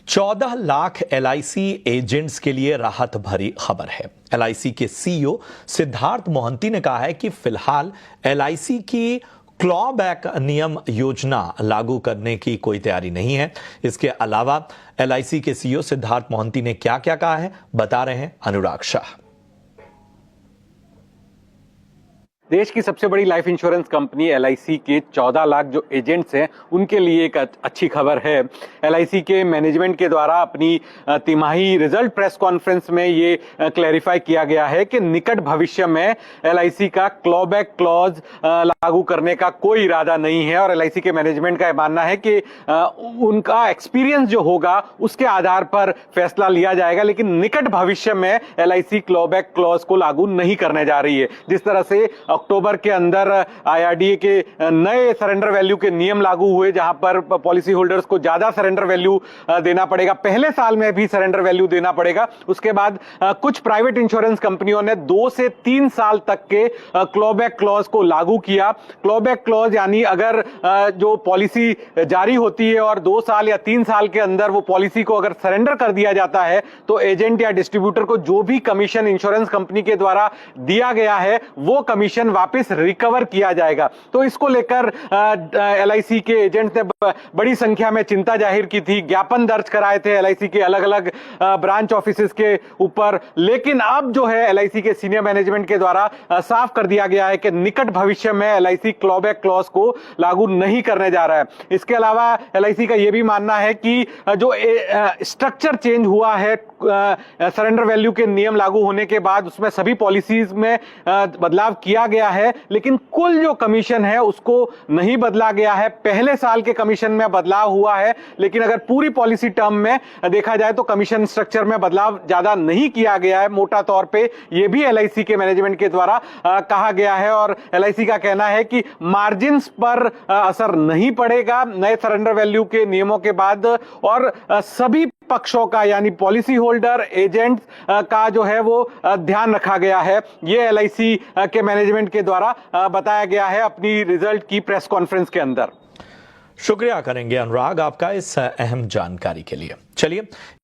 14 lakh LIC agents के लिए राहत भरी खबर है। एलआईसी के सीईओ सिद्धार्थ मोहंती ने कहा है कि फिलहाल एलआईसी की क्लॉबैक नियम योजना लागू करने की कोई तैयारी नहीं है। इसके अलावा एलआईसी के सीईओ सिद्धार्थ मोहंती ने क्या क्या कहा है, बता रहे हैं अनुराग शाह। देश की सबसे बड़ी लाइफ इंश्योरेंस कंपनी एलआईसी के 14 लाख जो एजेंट्स हैं उनके लिए एक अच्छी खबर है। एलआईसी के मैनेजमेंट के द्वारा अपनी तिमाही रिजल्ट प्रेस कॉन्फ्रेंस में ये क्लैरिफाई किया गया है कि निकट भविष्य में एलआईसी का क्लॉबैक क्लॉज लागू करने का कोई इरादा नहीं है और एलआईसी के मैनेजमेंट का मानना है कि उनका एक्सपीरियंस जो होगा उसके आधार पर फैसला लिया जाएगा, लेकिन निकट भविष्य में एलआईसी क्लॉबैक क्लॉज को लागू नहीं करने जा रही है। जिस तरह से अक्टूबर के अंदर आईआरडीए के नए सरेंडर वैल्यू के नियम लागू हुए, जहां पर पॉलिसी होल्डर्स को ज्यादा सरेंडर वैल्यू देना पड़ेगा, पहले साल में भी सरेंडर वैल्यू देना पड़ेगा। उसके बाद कुछ प्राइवेट इंश्योरेंस कंपनियों ने 2 से 3 साल तक के क्लॉबैक क्लॉज को लागू किया। क्लॉबैक क्लॉज यानी अगर जो पॉलिसी जारी होती है और 2 साल या 3 साल के अंदर वो पॉलिसी को अगर सरेंडर कर दिया जाता है तो एजेंट या डिस्ट्रीब्यूटर को जो भी कमीशन इंश्योरेंस कंपनी के द्वारा दिया गया है वो कमीशन वापस रिकवर किया जाएगा। तो इसको लेकर एलआईसी के एजेंट ने बड़ी संख्या में चिंता जाहिर की थी, ज्ञापन दर्ज कराए थे एलआईसी के अलग अलग ब्रांच ऑफिसेस के ऊपर। लेकिन अब जो है एलआईसी के सीनियर मैनेजमेंट के द्वारा साफ कर दिया गया है कि निकट भविष्य में एलआईसी क्लॉबैक क्लॉज को लागू नहीं करने जा रहा है। इसके अलावा एलआईसी का यह भी मानना है कि जो स्ट्रक्चर चेंज हुआ है सरेंडर वैल्यू के नियम लागू होने के बाद, उसमें सभी पॉलिसीज में बदलाव किया गया है, लेकिन कुल जो कमीशन है उसको नहीं बदला गया है। पहले साल के कमीशन में बदलाव हुआ है, लेकिन अगर पूरी पॉलिसी टर्म में देखा जाए तो कमीशन स्ट्रक्चर में बदलाव ज्यादा नहीं किया गया है। मोटा तौर पे यह भी एलआईसी के मैनेजमेंट के द्वारा कहा गया है और एलआईसी का कहना है कि मार्जिन्स पर असर नहीं पड़ेगा नए सरेंडर वैल्यू के नियमों के बाद, और सभी पक्षों का यानी पॉलिसी होल्डर, एजेंट का जो है वो ध्यान रखा गया है। ये एलआईसी के मैनेजमेंट के द्वारा बताया गया है अपनी रिजल्ट की प्रेस कॉन्फ्रेंस के अंदर। शुक्रिया करेंगे अनुराग आपका इस अहम जानकारी के लिए। चलिए